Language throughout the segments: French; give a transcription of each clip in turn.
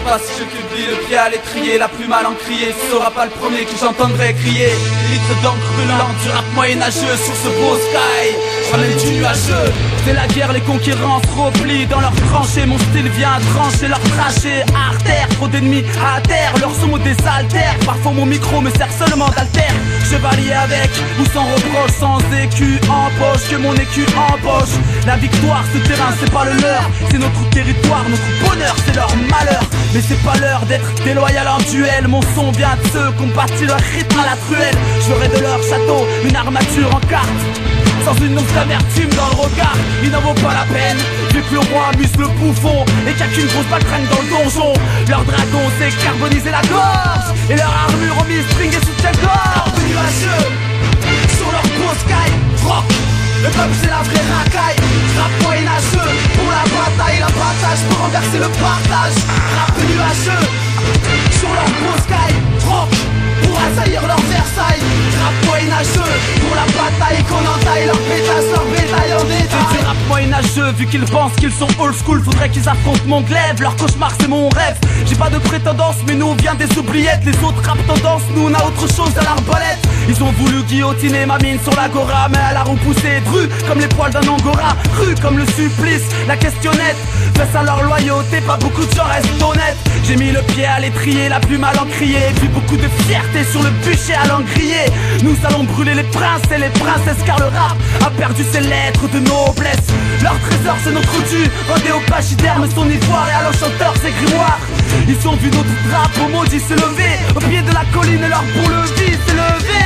pas si je publie le pied à l'étrier, la plus mal encriée. Tu seras pas le premier que j'entendrai crier. Litres d'encre brûlante du rap moyenâgeux sur ce beau sky. J'ramène du nuageux. C'est la guerre, les conquérants se replient dans leurs tranchées. Mon style vient trancher leurs trachées. Artère, trop d'ennemis à terre, leurs sons me désaltèrent. Parfois mon micro me sert seulement d'altère. Chevalier avec ou sans reproche, sans écu en poche, que mon écu empoche. La victoire, ce terrain, c'est pas le leur. C'est notre territoire, notre bonheur, c'est leur malheur. Mais c'est pas l'heure d'être déloyal en duel. Mon son vient de ceux qui ont bâti leur rythme à la truelle. Je ferai de leur château une armature en carte, sans une once d'amertume dans le regard. Il n'en vaut pas la peine, vu que le roi amuse le bouffon et qu'il n'y a qu'une grosse baltringue dans le donjon. Leur dragon s'est carbonisé la gorge et leur armure ont mis string et soutien-gorge. Nuageux, sur leur beau sky, rock. Le peuple c'est la vraie racaille. Rap moyenâgeux, pour la bataille, la partage, pour renverser le partage. Rap nuageux, sur leur beau sky, rock. Pour assaillir leur Versailles. Rap moyenâgeux, pour la bataille qu'on entaille leur pétasse, leur bétail en détail. C'est rap moyenâgeux, vu qu'ils pensent qu'ils sont old school. Faudrait qu'ils affrontent mon glaive, leur cauchemar c'est mon rêve. J'ai pas de prétendance, mais nous on vient des oubliettes. Les autres rap tendances, nous on a autre chose à l'arbalète. Ils ont voulu guillotiner ma mine sur l'agora, mais elle a repoussé dru comme les poils d'un angora, cru comme le supplice, la questionnette. Face à leur loyauté, pas beaucoup de gens restent honnêtes. J'ai mis le pied à l'étrier, la plume à l'encrier, et puis beaucoup de fierté sur le bûcher à l'engrier. Nous allons brûler les princes et les princesses, car le rap a perdu ses lettres de noblesse. Leur trésor c'est notre dû, rendez au pachyderme son ivoire, et à l'enchanteur ses grimoires. Ils ont vu notre drapeau maudit se lever au pied de la colline, et leur bourre-le-vie s'est levé.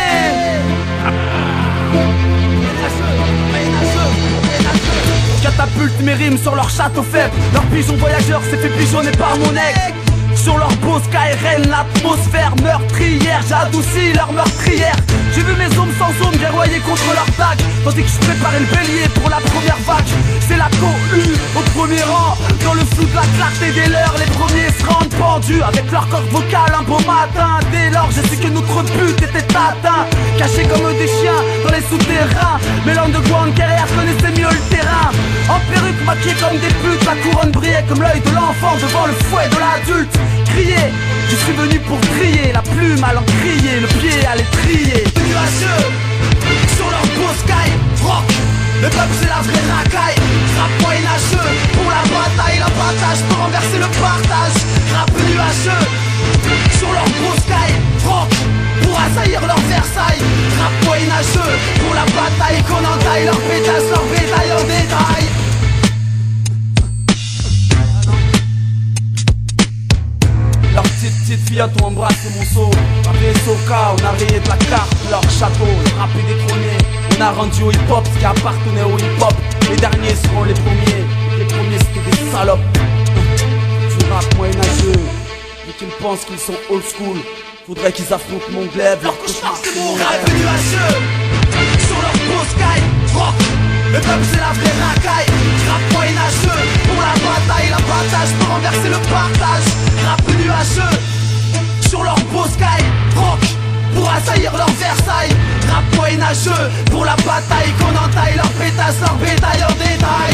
Catapulte mes rimes sur leur château faible. Leur pigeon voyageur s'est fait pigeonner par mon ex. Sur leur beau sky règne l'atmosphère meurtrière. J'ai adouci leur meurtrière. J'ai vu mes hommes sans hommes guerroyer contre leur vague, tandis que je préparais le bélier pour la première vague. C'est la cohue au premier rang. Dans le flou de la clarté des leurs, les premiers se rendent pendus avec leur corps vocal un beau matin. Dès lors j'ai su que notre but était atteint, cachés comme des chiens dans les souterrains. Mais l'underground guerrière connaissait mieux le terrain. En perruque maquillée comme des putes, la couronne brillait comme l'œil de l'enfant devant le fouet de l'adulte. Crier, je suis venu pour crier, la plume à l'encrier, le pied à l'étrier. Nuageux, sur leur beau sky, rock. Le peuple c'est la vraie racaille. Rap moyenâgeux, pour la bataille, la partage, pour renverser le partage. Rap nuageux, sur leur beau sky, rock. Pour assaillir leur Versailles. Rap moyenâgeux, pour la bataille qu'on entaille, leur pétasse, leur bétail en détail. Leur petite fille a tout embrassé mon seau. Après Soka, on a rayé de la carte leur château. Le rap est détrôné, on a rendu au hip-hop ce qui appartenait au hip-hop. Les derniers seront les premiers. Les premiers c'était des salopes. Du rap moyenâgeux, vu qu'ils pensent qu'ils sont old school. Faudrait qu'ils affrontent mon glaive, leur cauchemar c'est mon rêve. Rap nuageux, sur leur beau sky, rock. Le peuple c'est la vraie racaille. Rap moyenâgeux, pour la bataille, la partage, pour renverser le partage. Rap nuageux, sur leur beau sky, rock. Pour assaillir leur Versailles. Rap moyenâgeux, pour la bataille qu'on entaille, leur pétasse, leur bétail en détail.